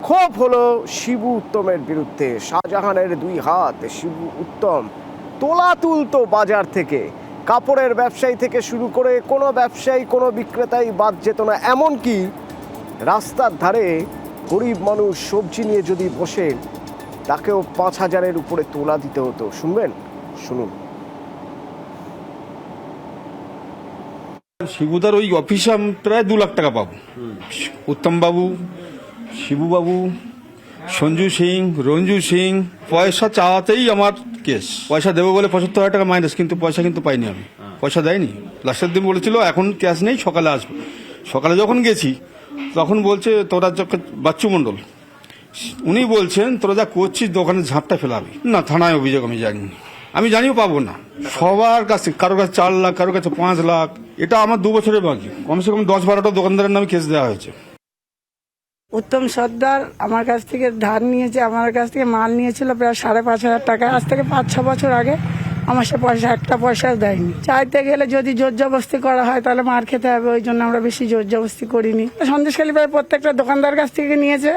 ক্ষোভ হলো শিবু উত্তমের বিরুদ্ধে। শাহজাহানের দুই হাত শিবু উত্তম তোলা তুলতো বাজার থেকে। কাপড়ের ব্যবসায়ী থেকে শুরু করে কোনো ব্যবসায়ী কোনো বিক্রেতাই বাদ যেত না। এমনকি রাস্তার ধারে গরিব মানুষ সবজি নিয়ে যদি বসেন তাকেও 5,000-এর উপরে তোলা দিতে হতো। শুনবেন, শুনুন। শিবুদার ওই অফিসে আমি প্রায় 2 লাখ টাকা পাবো। উত্তমবাবু, শিবুবাবু, সঞ্জু সিং, রঞ্জু সিং পয়সা চাওয়াতেই আমার কেস। পয়সা দেবো বলে 75,000 টাকা মাইনাস, কিন্তু পয়সা কিন্তু পাইনি আমি। পয়সা দেয়নি। লাস্টের দিন বলেছিল এখন ক্যাশ নেই, সকালে আসবে। সকালে যখন গেছি তখন বলছে তোরা বাচ্চু মণ্ডল, উনি বলছেন তোরা যা করছিস দোকানে ঝাঁপটা ফেলাবি না। থানায় অভিযোগ আমি জানি, আমি জানিও পাবো না। সবার কাছে, কারো কাছে 4 লাখ, কারো কাছে 5 লাখ। এটা আমার 2 বছরের বাকি। কমসে কম 10-12টা দোকানদারের নামে কেস দেওয়া হয়েছে। উত্তম সর্দার আমার কাছ থেকে ধার নিয়েছে, আমার কাছ থেকে মাল নিয়েছিল প্রায় 5,500 টাকা। আজ থেকে 5-6 বছর আগে আমার সে পয়সা একটা পয়সাও দেয়নি। চাইতে গেলে যদি জোর জবরদস্তি করা হয় তাহলে মার খেতে হবে, ওই জন্য আমরা বেশি জোর জবরদস্তি করিনি। সন্দেশখালী প্রায় প্রত্যেকটা দোকানদার কাছ থেকে নিয়েছে।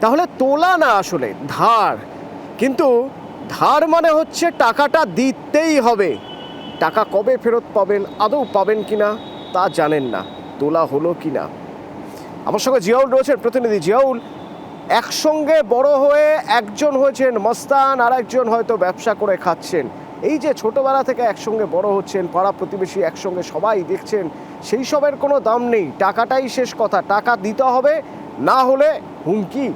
তাহলে তোলা না, আসলে ধার। কিন্তু ধার মানে হচ্ছে টাকাটা দিতেই হবে। টাকা কবে ফেরত পাবেন, আদৌ পাবেন কিনা তা জানেন না। তোলা হলো কিনা। আমার সঙ্গে জিয়াউল রয়েছেন, প্রতিনিধি জিয়াউল। একসঙ্গে বড় হয়ে একজন হয়েছেন মস্তান, আর একজন হয়তো ব্যবসা করে খাচ্ছেন। এই যে ছোটবেলা থেকে একসঙ্গে বড় হচ্ছেন, পাড়া প্রতিবেশী একসঙ্গে সবাই দেখছেন, সেই সবের কোনো দাম নেই। টাকাটাই শেষ কথা, টাকা দিতে হবে, না হলে হুমকি।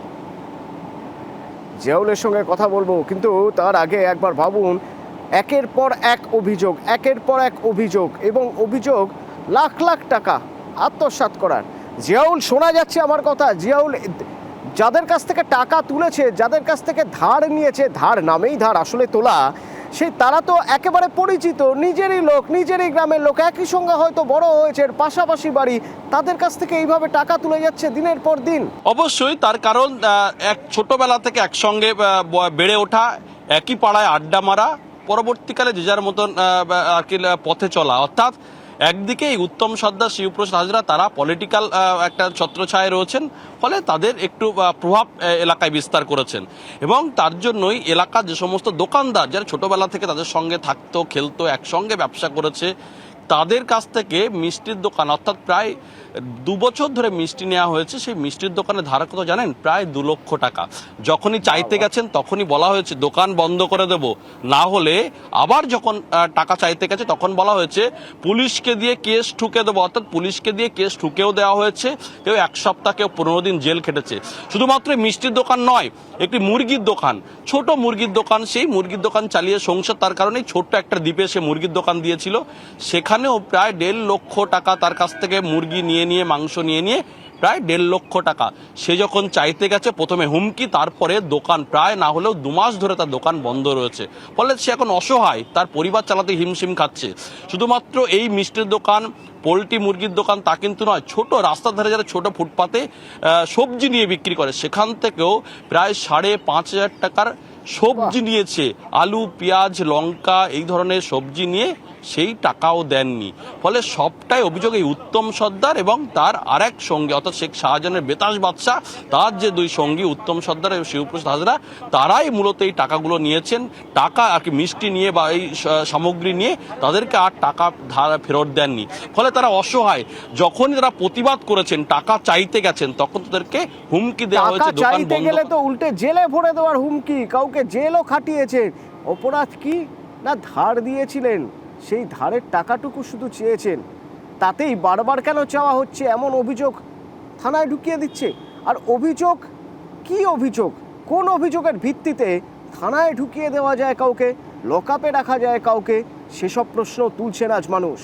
জিয়াউলের সঙ্গে কথা বলবো, কিন্তু তার আগে একবার ভাবুন, একের পর এক অভিযোগ, একের পর এক অভিযোগ, এবং অভিযোগ লাখ লাখ টাকা আত্মসাৎ করার। জিয়াউল, শোনা যাচ্ছে আমার কথা? জিয়াউল, যাদের কাছ থেকে টাকা তুলেছে, যাদের কাছ থেকে ধার নিয়েছে, ধার নামেই ধার, আসলে তোলা, সেই তারা তো একেবারে পরিচিত, নিজেরই লোক, নিজেরই গ্রামের লোক, একই সঙ্গে হয়তো বড় হয়েছে, পাশাপাশি বাড়ি, তাদের কাছ থেকে এইভাবে টাকা তুলে যাচ্ছে দিনের পর দিন। অবশ্যই তার কারণ এক ছোটবেলা থেকে একসঙ্গে বেড়ে ওঠা, একই পাড়ায় আড্ডা মারা, পরবর্তীকালে যে যার মতন আর কি পথে চলা। অর্থাৎ একদিকে এই উত্তম সর্দার, শিবপ্রসাদ হাজরা, তারা পলিটিক্যাল একটা ছত্রছায়ায় রয়েছেন, ফলে তাদের একটু প্রভাব এলাকায় বিস্তার করেছেন। এবং তার জন্যই এলাকার যে সমস্ত দোকানদার যারা ছোটবেলা থেকে তাদের সঙ্গে থাকতো, খেলতো, একসঙ্গে ব্যবসা করেছে, তাদের কাছ থেকে মিষ্টির দোকান, অর্থাৎ প্রায় 2 বছর ধরে মিষ্টি নেওয়া হয়েছে। সেই মিষ্টির দোকানে ধারা কত জানেন? প্রায় 2 লক্ষ টাকা। যখনই চাইতে গেছেন তখনই বলা হয়েছে দোকান বন্ধ করে দেব, না হলে আবার যখন টাকা চাইতে গেছে তখন বলা হয়েছে পুলিশকে দিয়ে কেস ঠুকে দেবো। অর্থাৎ পুলিশকে দিয়ে কেস ঠুকেও দেওয়া হয়েছে। কেউ 1 সপ্তাহ, কেউ 15 দিন জেল খেটেছে। শুধুমাত্র মিষ্টির দোকান নয়, একটি মুরগির দোকান, ছোট মুরগির দোকান, সেই মুরগির দোকান চালিয়ে সংসার। তার কারণেই ছোট্ট একটা দ্বীপে সে মুরগির দোকান দিয়েছিল। সেখানেও প্রায় 1.5 লক্ষ টাকা তার কাছ থেকে মুরগি নিয়ে মাংস নিয়ে প্রায় 1.5 লক্ষ টাকা। সে যখন চাইতে গেছে প্রথমে হুমকি, তারপরে দোকান প্রায় না হলেও 2 মাস ধরে তার দোকান বন্ধ রয়েছে। ফলে সে এখন অসহায়, তার পরিবার চালাতে হিমশিম খাচ্ছে। শুধুমাত্র এই মিষ্টির দোকান, পোলট্রি মুরগির দোকান তা কিন্তু নয়, ছোট রাস্তার ধারে যারা ছোট ফুটপাতে সবজি নিয়ে বিক্রি করে, সেখান থেকেও প্রায় 5,500 টাকার সবজি নিয়েছে। আলু, পেঁয়াজ, লঙ্কা, এই ধরনের সবজি নিয়ে সেই টাকাও দেননি। ফলে সবটাই অভিযোগ এই উত্তম সর্দার এবং তার আরেক সঙ্গী, অর্থাৎ শেখ শাহজাহানের বেতাস বাদশা, তার যে 2 সঙ্গী উত্তম সর্দার এবং শিবপ্রসাদ হাজরা, তারাই মূলত এই টাকাগুলো নিয়েছেন। টাকা আর কি মিষ্টি নিয়ে বা এই সামগ্রী নিয়ে তাদেরকে আর টাকা ফেরত দেননি। ফলে তারা অসহায়। যখনই তারা প্রতিবাদ করেছেন, টাকা চাইতে গেছেন, তখন তাদেরকে হুমকি দেওয়া হয়েছে দোকান চাইতে বন্ধ। গেলে তো উল্টে জেলে ভরে দেওয়ার হুমকি, কাউকে জেলও খাটিয়েছে। অপরাধ কি না, ধার দিয়েছিলেন, সেই ধারের টাকাটুকু শুধু চেয়েছেন, তাতেই বারবার কেন চাওয়া হচ্ছে, এমন অভিযোগ থানায় ঢুকিয়ে দিচ্ছে। আর অভিযোগ কি, অভিযোগ কোন অভিযোগের ভিত্তিতে থানায় ঢুকিয়ে দেওয়া যায় কাউকে, লকআপে রাখা যায় কাউকে, সেসব প্রশ্ন তুলছেন আজ মানুষ।